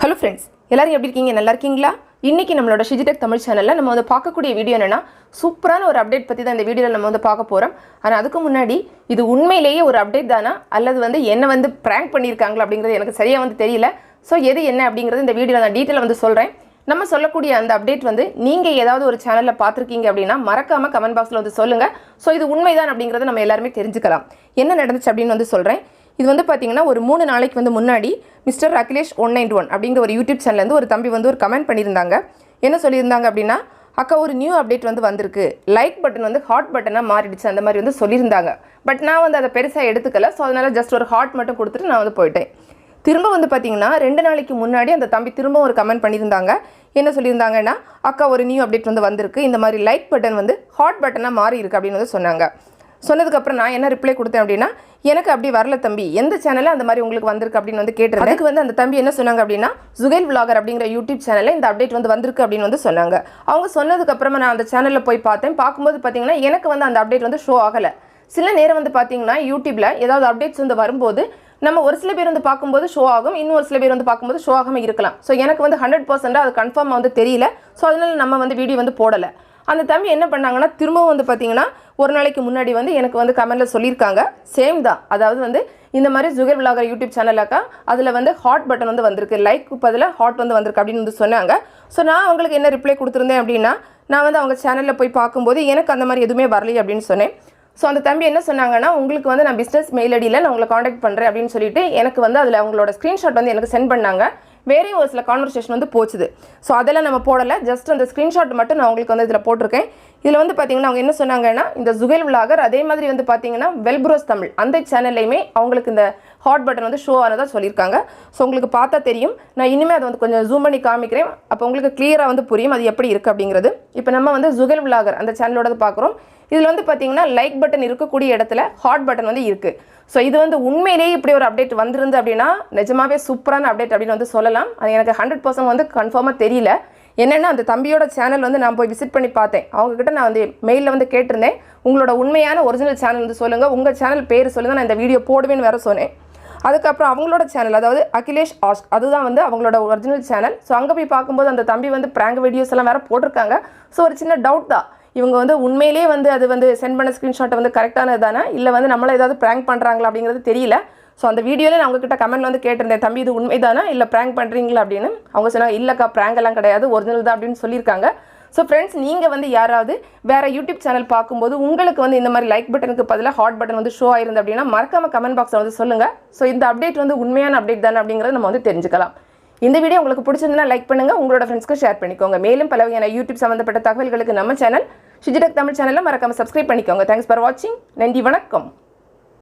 Hello friends, எல்லாரும் எப்படி இருக்கீங்க? நல்லா இருக்கீங்களா? இன்னைக்கு நம்மளோட ஷிஜிடெக் தமிழ் சேனலில் நம்ம வந்து பார்க்கக்கூடிய வீடியோ என்னன்னா, சூப்பரான ஒரு அப்டேட் பற்றி தான் இந்த வீடியோவில் நம்ம வந்து பார்க்க போகிறோம். ஆனால் அதுக்கு முன்னாடி இது உண்மையிலேயே ஒரு அப்டேட் தானா அல்லது வந்து என்ன வந்து ப்ராங்க் பண்ணியிருக்காங்களா அப்படிங்கிறது எனக்கு சரியாக வந்து தெரியல. ஸோ எது என்ன அப்படிங்கிறது இந்த வீடியோவில் நான் டீட்டெயிலாக வந்து சொல்கிறேன். நம்ம சொல்லக்கூடிய அந்த அப்டேட் வந்து நீங்கள் ஏதாவது ஒரு சேனலில் பார்த்துருக்கீங்க அப்படின்னா மறக்காமல் கமெண்ட் பாக்ஸில் வந்து சொல்லுங்கள். ஸோ இது உண்மைதான் அப்படிங்கிறத நம்ம எல்லாருமே தெரிஞ்சுக்கலாம். என்ன நடந்துச்சு அப்படின்னு வந்து சொல்கிறேன். இது வந்து பார்த்தீங்கன்னா ஒரு 3 நாளைக்கு வந்து முன்னாடி மிஸ்டர் அகிலேஷ் 191 அப்படிங்கிற ஒரு யூடியூப் சேனல்லேருந்து ஒரு தம்பி வந்து ஒரு கமெண்ட் பண்ணியிருந்தாங்க. என்ன சொல்லியிருந்தாங்க அப்படின்னா, அக்கா ஒரு நியூ அப்டேட் வந்து வந்திருக்கு, லைக் பட்டன் வந்து ஹாட் பட்டனாக மாறிடுச்சு அந்த மாதிரி வந்து சொல்லியிருந்தாங்க. பட் நான் வந்து அதை பெருசாக எடுத்துக்கல. ஸோ அதனால் ஜஸ்ட் ஒரு ஹார்ட் மட்டும் கொடுத்துட்டு நான் வந்து போயிட்டேன். திரும்ப வந்து பார்த்தீங்கன்னா 2 நாளைக்கு முன்னாடி அந்த தம்பி திரும்ப ஒரு கமெண்ட் பண்ணியிருந்தாங்க. என்ன சொல்லியிருந்தாங்கன்னா, அக்கா ஒரு நியூ அப்டேட் வந்து வந்திருக்கு, இந்த மாதிரி லைக் பட்டன் வந்து ஹாட் பட்டனாக மாறி இருக்குது அப்படின்னு வந்து சொன்னாங்க. சொன்னதுக்கப்புறம் நான் என்ன ரிப்ளை கொடுத்தேன் அப்படின்னா, எனக்கு அப்படி வரல தம்பி, எந்த சேனலில் அந்த மாதிரி உங்களுக்கு வந்திருக்கு அப்படின்னு வந்து கேட்டிருந்தேன். அதுக்கு வந்து அந்த தம்பி என்ன சொன்னாங்க அப்படின்னா, சுகைல் விலாகர் அப்படிங்கிற யூடியூப் சேனலில் இந்த அப்டேட் வந்து வந்திருக்கு அப்படின்னு வந்து சொன்னாங்க. அவங்க சொன்னதுக்கப்புறமா நான் அந்த சேனலில் போய் பார்த்தேன். பார்க்கும்போது பார்த்தீங்கன்னா எனக்கு வந்து அந்த அப்டேட் வந்து ஷோ ஆகலை. சில நேரம் வந்து பார்த்தீங்கன்னா யூடியூப்பில் ஏதாவது அப்டேட்ஸ் வந்து வரும்போது நம்ம ஒரு சில பேர் வந்து பார்க்கும்போது ஷோ ஆகும், இன்னும் ஒரு சில பேர் வந்து பார்க்கும்போது ஷோ ஆகாமல் இருக்கலாம். ஸோ எனக்கு வந்து 100% அது கன்ஃபார்மாக வந்து தெரியல. ஸோ அதனால் நம்ம வந்து வீடியோ வந்து போடலை. அந்த தம்பி என்ன பண்ணாங்கன்னா, திரும்பவும் வந்து பார்த்தீங்கன்னா ஒரு நாளைக்கு முன்னாடி வந்து எனக்கு வந்து கமெண்ட்டில் சொல்லியிருக்காங்க. சேம் தான், அதாவது வந்து இந்த மாதிரி சுகர் விலாகர் யூடியூப் சேனலாக்கா அதில் வந்து ஹாட் பட்டன் வந்து வந்திருக்கு, லைக் பதிலாக ஹாட் வந்து வந்திருக்கு அப்படின்னு வந்து சொன்னாங்க. ஸோ நான் அவங்களுக்கு என்ன ரிப்ளை கொடுத்துருந்தேன் அப்படின்னா, நான் வந்து அவங்க சேனலில் போய் பார்க்கும்போது எனக்கு அந்த மாதிரி எதுவுமே வரலையே அப்படின்னு சொன்னேன். ஸோ அந்த தம்பி என்ன சொன்னாங்கன்னா, உங்களுக்கு வந்து நான் பிஸ்னஸ் மெயில் ஐடியில் நான் உங்களை காண்டாக்ட் பண்ணுறேன் அப்படின்னு சொல்லிட்டு எனக்கு வந்து அதில் அவங்களோட ஸ்க்ரீன்ஷாட் வந்து எனக்கு சென்ட் பண்ணாங்க. வேறையும் ஒரு சில கான்வர்சேஷன் வந்து போச்சுது. ஸோ அதெல்லாம் நம்ம போடலை, ஜஸ்ட் அந்த ஸ்க்ரீன்ஷாட் மட்டும் நான் உங்களுக்கு வந்து இதில் போட்டிருக்கேன். இதில் வந்து பார்த்தீங்கன்னா அவங்க என்ன சொன்னாங்கன்னா, இந்த சுகைல் விலாகர் அதே மாதிரி வந்து பார்த்தீங்கன்னா வெல்ப்ரோஸ் தமிழ் அந்த சேனல்லையுமே அவங்களுக்கு இந்த ஹாட் பட்டன் வந்து ஷோ ஆனதாக சொல்லியிருக்காங்க. ஸோ உங்களுக்கு பார்த்தா தெரியும். நான் இனிமேல் அதை வந்து கொஞ்சம் ஜூம் பண்ணி காமிக்கிறேன். அப்போ உங்களுக்கு கிளியராக வந்து புரியும் அது எப்படி இருக்குது அப்படிங்கிறது. இப்போ நம்ம வந்து சுகைல் விலாகர் அந்த சேனலோட பார்க்குறோம். இதில் வந்து பார்த்தீங்கன்னா லைக் பட்டன் இருக்கக்கூடிய இடத்துல ஹாட் பட்டன் வந்து இருக்குது. ஸோ இது வந்து உண்மையிலேயே இப்படி ஒரு அப்டேட் வந்திருந்து அப்படின்னா நிஜமாவே சூப்பரான அப்டேட் அப்படின்னு வந்து சொல்லலாம். அது எனக்கு 100% வந்து கன்ஃபார்மாக தெரியல. என்னென்னா அந்த தம்பியோட சேனல் வந்து நான் போய் விசிட் பண்ணி பார்த்தேன். அவங்ககிட்ட நான் வந்து மெயிலில் வந்து கேட்டிருந்தேன், உங்களோட உண்மையான ஒரிஜினல் சேனல் வந்து சொல்லுங்கள், உங்கள் சேனல் பேர் சொல்லுங்கள், நான் இந்த வீடியோ போடுவேன்னு வேறு சொன்னேன். அதுக்கப்புறம் அவங்களோட சேனல் அதாவது அகிலேஷ் ஆஸ்க் அதுதான் வந்து அவங்களோட ஒரிஜினல் சேனல். ஸோ அங்கே போய் பார்க்கும்போது அந்த தம்பி வந்து ப்ராங்க் வீடியோஸ் எல்லாம் வேறு போட்டிருக்காங்க. ஸோ ஒரு சின்ன டவுட் தான், இவங்க வந்து உண்மையிலேயே வந்து அது வந்து சென்ட் பண்ண ஸ்க்ரீன்ஷாட்டை வந்து கரெக்டானது தானே இல்லை வந்து நம்மளை ஏதாவது ப்ராங்க் பண்ணுறாங்களா அப்படிங்கிறது தெரியல. ஸோ அந்த வீடியோவில் நான் உங்ககிட்ட கமெண்ட்டில் வந்து கேட்டிருந்தேன், தம்பி இது உண்மை தானே இல்லை ப்ராங்க் பண்ணுறீங்களா அப்படின்னு. அவங்க சொன்னாங்க, இல்லைக்கா ப்ராங்க் எல்லாம் கிடையாது, ஒரிஜினல் தான் அப்படின்னு சொல்லியிருக்காங்க. ஸோ ஃப்ரெண்ட்ஸ், நீங்கள் வந்து யாராவது வேறு யூடியூப் சேனல் பார்க்கும்போது உங்களுக்கு வந்து இந்த மாதிரி லைக் பட்டனுக்கு பதிலாக ஹாட் பட்டன் வந்து ஷோ ஆயிருந்து அப்படின்னா மறக்காமல் கமெண்ட் பாக்ஸில் வந்து சொல்லுங்கள். ஸோ இந்த அப்டேட் வந்து உண்மையான அப்டேட் தானே அப்படிங்கிறத நம்ம வந்து தெரிஞ்சுக்கலாம். இந்த வீடியோ உங்களுக்கு பிடிச்சிருந்தா லைக் பண்ணுங்கள், உங்களோட ஃப்ரெண்ட்ஸ்க்கு ஷேர் பண்ணிக்கோங்க. மேலும் பல வகையான யூடியூப் சம்மந்தப்பட்ட தகவல்களுக்கு நம்ம சேனல் ஷிஜிடெக் தமிழ் சேனலில் மறக்காமல் சப்ஸ்கிரைப் பண்ணிக்கோங்க. தேங்க்ஸ் ஃபார் வாட்சிங். நன்றி, வணக்கம்.